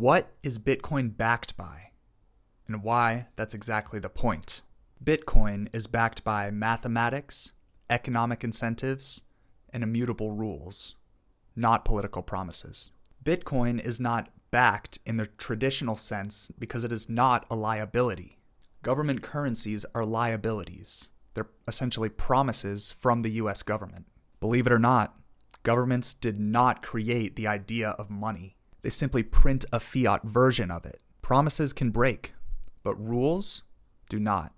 What is Bitcoin backed by? And why that's exactly the point. Bitcoin is backed by mathematics, economic incentives, and immutable rules, not political promises. Bitcoin is not backed in the traditional sense because it is not a liability. Government currencies are liabilities. They're essentially promises from the US government. Believe it or not, governments did not create the idea of money. They simply print a fiat version of it. Promises can break, but rules do not,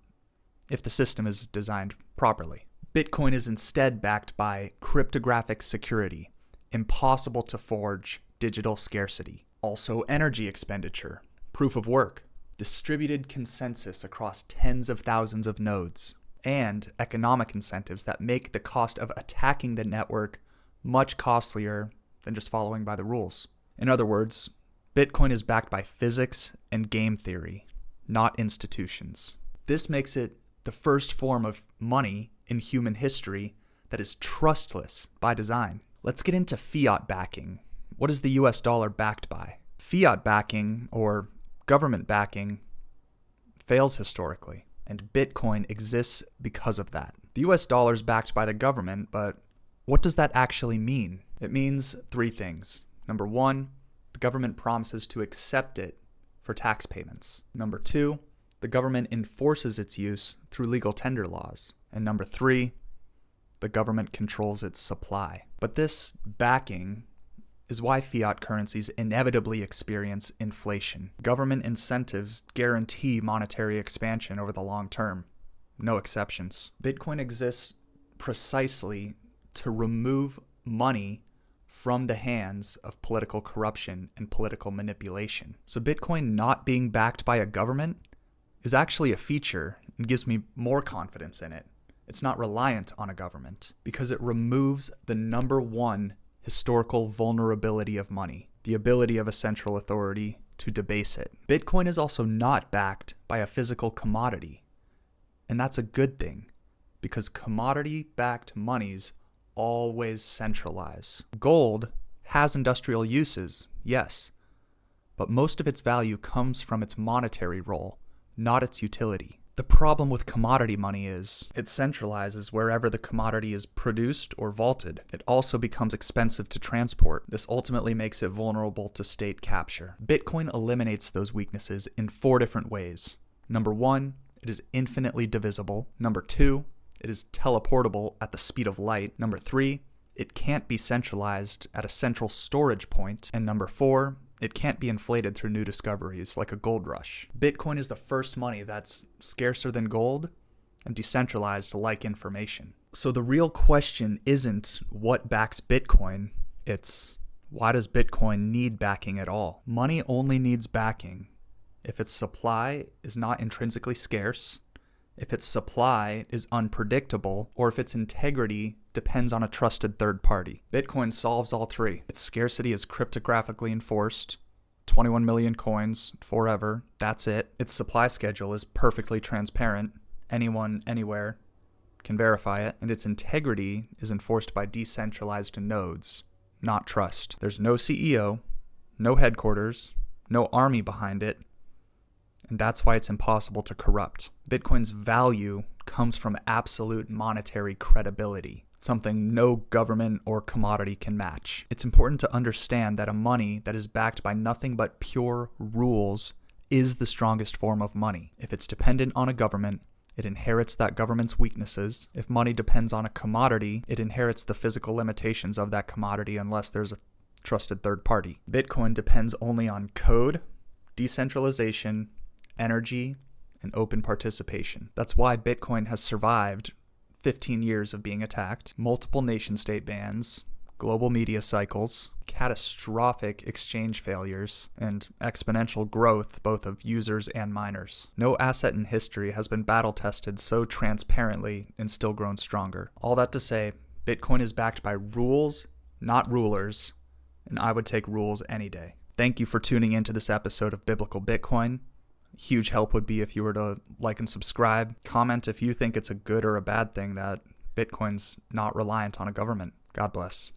if the system is designed properly. Bitcoin is instead backed by cryptographic security, impossible to forge digital scarcity, also energy expenditure, proof of work, distributed consensus across tens of thousands of nodes, and economic incentives that make the cost of attacking the network much costlier than just following by the rules. In other words, Bitcoin is backed by physics and game theory, not institutions. This makes it the first form of money in human history that is trustless by design. Let's get into fiat backing. What is the US dollar backed by? Fiat backing, or government backing, fails historically, and Bitcoin exists because of that. The US dollar is backed by the government, but what does that actually mean? It means three things. Number one, the government promises to accept it for tax payments. Number two, the government enforces its use through legal tender laws. And number three, the government controls its supply. But this backing is why fiat currencies inevitably experience inflation. Government incentives guarantee monetary expansion over the long term. No exceptions. Bitcoin exists precisely to remove money from the hands of political corruption and political manipulation. So Bitcoin not being backed by a government is actually a feature and gives me more confidence in it. It's not reliant on a government because it removes the number one historical vulnerability of money, the ability of a central authority to debase it. Bitcoin is also not backed by a physical commodity, and that's a good thing because commodity-backed monies always centralize. Gold has industrial uses, yes, but most of its value comes from its monetary role, not its utility. The problem with commodity money is it centralizes wherever the commodity is produced or vaulted. It also becomes expensive to transport. This ultimately makes it vulnerable to state capture. Bitcoin eliminates those weaknesses in 4 different ways. Number 1, it is infinitely divisible. Number 2, it is teleportable at the speed of light. Number 3, it can't be centralized at a central storage point. And number 4, it can't be inflated through new discoveries like a gold rush. Bitcoin is the first money that's scarcer than gold and decentralized like information. So the real question isn't what backs Bitcoin, it's why does Bitcoin need backing at all? Money only needs backing if its supply is not intrinsically scarce, if its supply is unpredictable, or if its integrity depends on a trusted third party. Bitcoin solves all three. Its scarcity is cryptographically enforced, 21 million coins forever, that's it. Its supply schedule is perfectly transparent, anyone, anywhere can verify it, and its integrity is enforced by decentralized nodes, not trust. There's no CEO, no headquarters, no army behind it, and that's why it's impossible to corrupt. Bitcoin's value comes from absolute monetary credibility, something no government or commodity can match. It's important to understand that a money that is backed by nothing but pure rules is the strongest form of money. If it's dependent on a government, it inherits that government's weaknesses. If money depends on a commodity, it inherits the physical limitations of that commodity unless there's a trusted third party. Bitcoin depends only on code, decentralization, energy, and open participation. That's why Bitcoin has survived 15 years of being attacked, multiple nation-state bans, global media cycles, catastrophic exchange failures, and exponential growth both of users and miners. No asset in history has been battle-tested so transparently and still grown stronger. All that to say, Bitcoin is backed by rules, not rulers, and I would take rules any day. Thank you for tuning into this episode of Biblical Bitcoin. Huge help would be if you were to like and subscribe. Comment if you think it's a good or a bad thing that Bitcoin's not reliant on a government. God bless.